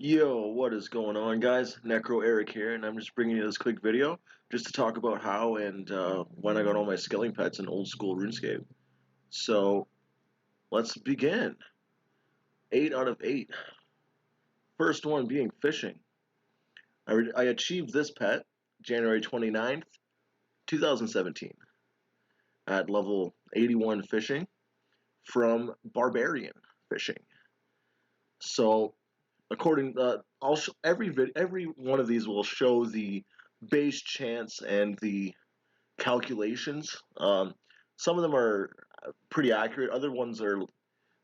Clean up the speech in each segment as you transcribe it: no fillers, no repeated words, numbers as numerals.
Yo, what is going on, guys? Necro Eric here, and I'm just bringing you this quick video just to talk about how and when I got all my skilling pets in old school RuneScape. So, let's begin. 8 out of 8. First one being fishing. I achieved this pet January 29th, 2017 at level 81 fishing from Barbarian Fishing. So, according I'll every one of these will show the base chance and the calculations. Some of them are pretty accurate. Other ones are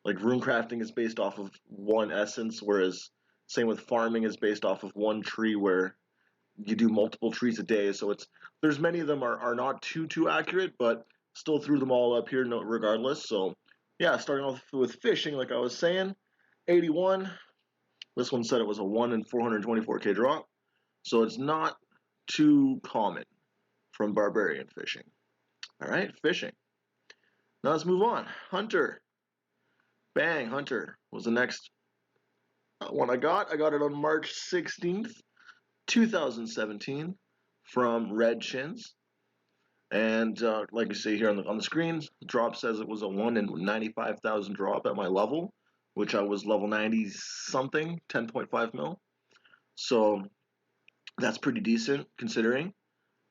like runecrafting is based off of one essence, whereas same with farming is based off of one tree where you do multiple trees a day. So there's many of them are not too accurate, but still threw them all up here regardless. So yeah, starting off with fishing, like I was saying, 81. This one said it was a 1 in 424k drop, so it's not too common from Barbarian Fishing. All right, fishing. Now let's move on. Hunter. Bang, Hunter was the next one I got. I got it on March 16th, 2017 from Red Chins. And like you see here on the screens, the drop says it was a 1 in 95,000 drop at my level, which I was level 90 something, 10.5 mil. So that's pretty decent considering.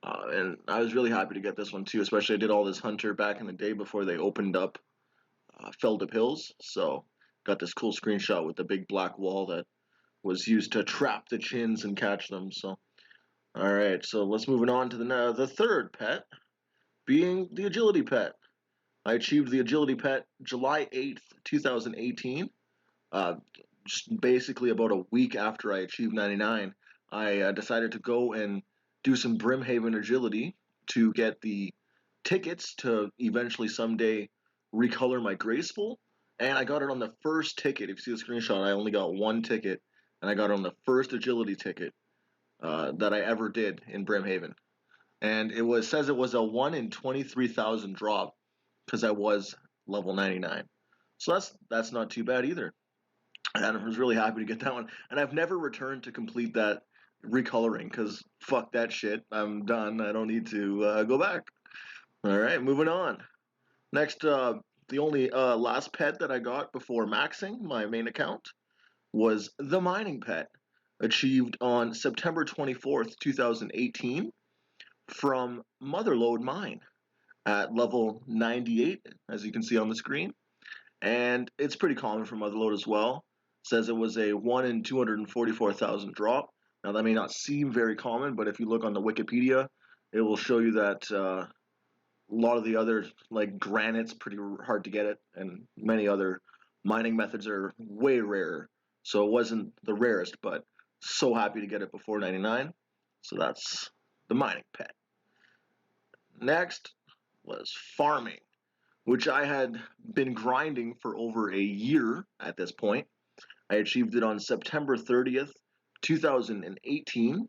And I was really happy to get this one too, especially I did all this Hunter back in the day before they opened up Feldip Hills. So got this cool screenshot with the big black wall that was used to trap the chins and catch them. So all right, so let's moving on to the third pet, being the agility pet. I achieved the agility pet July 8th, 2018. Just basically about a week after I achieved 99, I decided to go and do some Brimhaven agility to get the tickets to eventually someday recolor my graceful. And I got it on the first ticket. If you see the screenshot, I only got one ticket, and I got it on the first agility ticket that I ever did in Brimhaven. And says it was a 1 in 23,000 drop because I was level 99. So that's not too bad either. And I was really happy to get that one. And I've never returned to complete that recoloring because fuck that shit. I'm done. I don't need to go back. All right, moving on. Next, the only last pet that I got before maxing my main account was the mining pet, achieved on September 24th, 2018 from Motherlode Mine at level 98, as you can see on the screen. And it's pretty common for Motherlode as well. It says it was a 1 in 244,000 drop. Now that may not seem very common, but if you look on the Wikipedia, it will show you that a lot of the other, like granite's pretty hard to get it, and many other mining methods are way rarer. So it wasn't the rarest, but so happy to get it before 99. So that's the mining pet. Next was farming, which I had been grinding for over a year at this point. I achieved it on September 30th, 2018,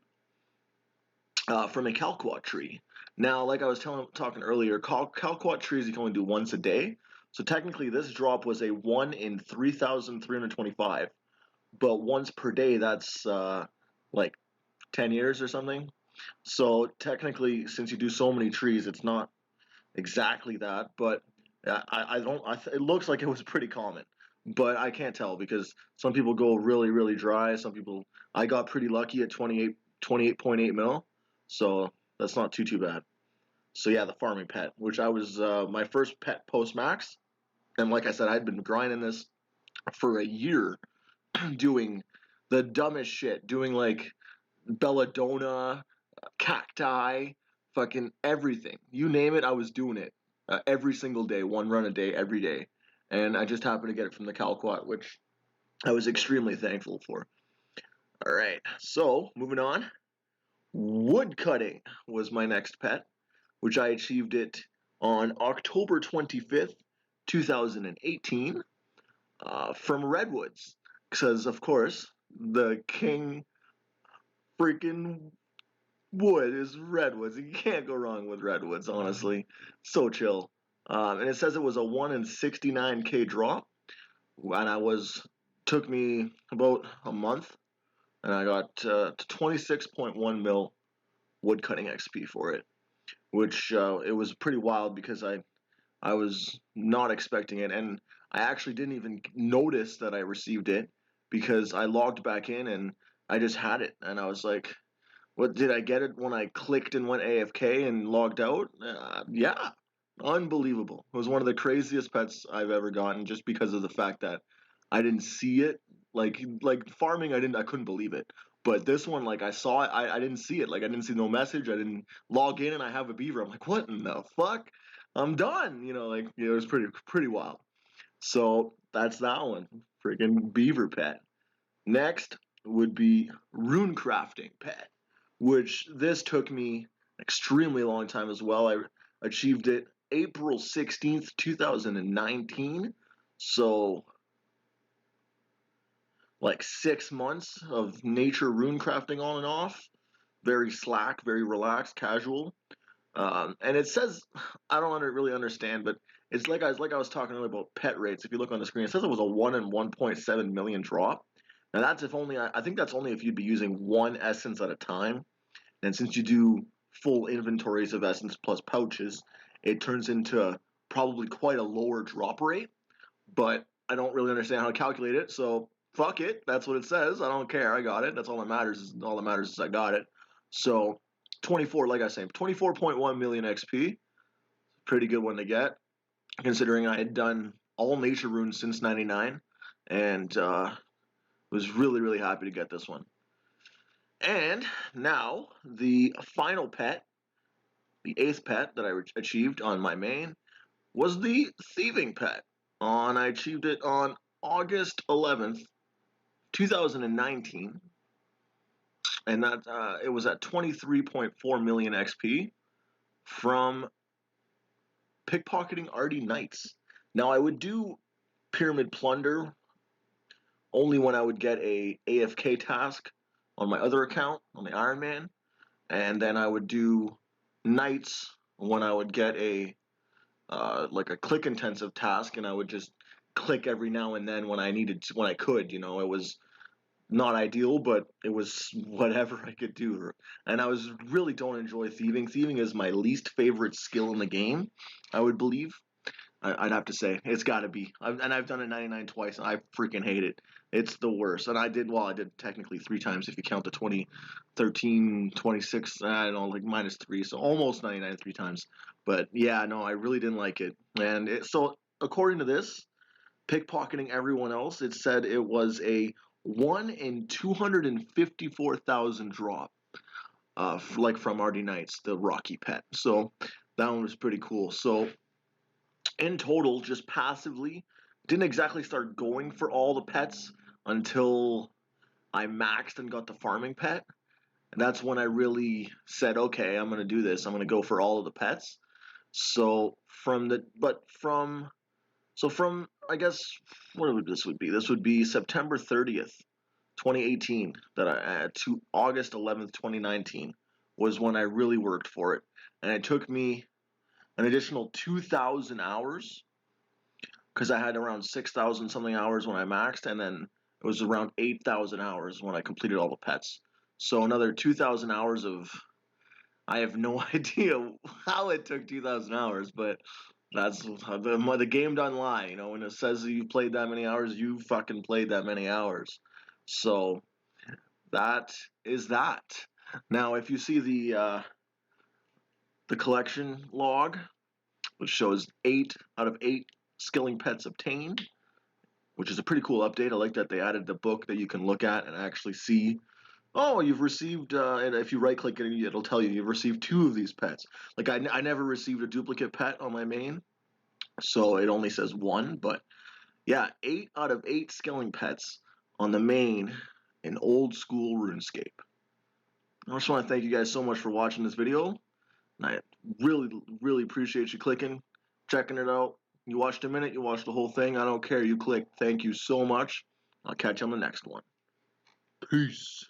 from a Calquat tree. Now, like I was talking earlier, Calquat trees you can only do once a day. So technically, this drop was a 1 in 3,325. But once per day, that's like 10 years or something. So technically, since you do so many trees, it's not exactly that. But I don't. It looks like it was pretty common. But I can't tell because some people go really dry. Some people, I got pretty lucky at 28.8 mil. So that's not too bad. So yeah, the farming pet, which I was my first pet post max, and like I said, I'd been grinding this for a year, doing the dumbest shit, doing like belladonna, cacti, fucking everything. You name it, I was doing it every single day, one run a day, every day, and I just happened to get it from the Calquat, which I was extremely thankful for. All right, so moving on. Woodcutting was my next pet, which I achieved it on October 25th, 2018, from Redwoods. Because, of course, the king freaking wood is Redwoods. You can't go wrong with Redwoods, honestly. So chill. And it says it was a 1 in 69k drop, and took me about a month and I got 26.1 mil woodcutting XP for it, which it was pretty wild because I was not expecting it, and I actually didn't even notice that I received it because I logged back in and I just had it, and I was like, "What did I get it when I clicked and went AFK and logged out?" Yeah, unbelievable. It was one of the craziest pets I've ever gotten, just because of the fact that I didn't see it. Like farming, I couldn't believe it. But this one, like I saw it, I didn't see it. Like I didn't see no message. I didn't log in, and I have a beaver. I'm like, what in the fuck? I'm done. It was pretty wild. So that's that one. Freaking beaver pet. Next would be Runecrafting Pet, which this took me an extremely long time as well. I achieved it April 16th, 2019. So, like 6 months of nature rune crafting on and off. Very slack, very relaxed, casual. And it says, I don't really understand, but it's like I was talking earlier about pet rates. If you look on the screen, it says it was a 1 in 1.7 million drop. Now that's if only I think that's only if you'd be using one essence at a time. And since you do full inventories of essence plus pouches, it turns into probably quite a lower drop rate. But I don't really understand how to calculate it, so fuck it. That's what it says. I don't care. I got it. That's all that matters. All that matters is I got it. So 24, like I say, 24.1 million XP. Pretty good one to get, considering I had done all nature runes since '99, and was really happy to get this one. And now the final pet, the 8th pet that I achieved on my main, was the thieving pet. I achieved it on August 11th, 2019, and that it was at 23.4 million XP from pickpocketing Artie Knights. Now I would do pyramid plunder only when I would get a AFK task on my other account on the Iron Man, and then I would do Knights when I would get a like a click intensive task, and I would just click every now and then when I needed to, when I could. It was not ideal, but it was whatever I could do. And I was really don't enjoy thieving. Thieving is my least favorite skill in the game, I would believe. I'd have to say it's got to be. I've done it 99 twice, and I freaking hate it. It's the worst. And I did technically 3 times if you count the 2013, 26. I don't know, like -3, so almost 99 3 times. But yeah, no, I really didn't like it. So according to this, pickpocketing everyone else, it said it was a 1 in 254,000 drop, like from Artie Knights, the Rocky pet. So that one was pretty cool. So in total, just passively, didn't exactly start going for all the pets until I maxed and got the farming pet. And that's when I really said, okay, I'm going to do this. I'm going to go for all of the pets. So from I guess what would this would be? This would be September 30th, 2018 to August 11th, 2019 was when I really worked for it. And it took me an additional 2,000 hours because I had around 6,000 something hours when I maxed, and then it was around 8,000 hours when I completed all the pets. So another 2,000 hours of, I have no idea how it took 2,000 hours, but that's the game doesn't lie. When it says that you played that many hours, you fucking played that many hours. So that is that. Now, if you see the collection log, which shows 8 out of 8 skilling pets obtained, which is a pretty cool update. I like that they added the book that you can look at and actually see. Oh, you've received, and if you right click it, it'll tell you you've received 2 of these pets. Like, I never received a duplicate pet on my main, so it only says 1. But yeah, 8 out of 8 skilling pets on the main in old school RuneScape. I just want to thank you guys so much for watching this video. And I really appreciate you clicking, checking it out. You watched a minute, you watched the whole thing. I don't care. You clicked. Thank you so much. I'll catch you on the next one. Peace.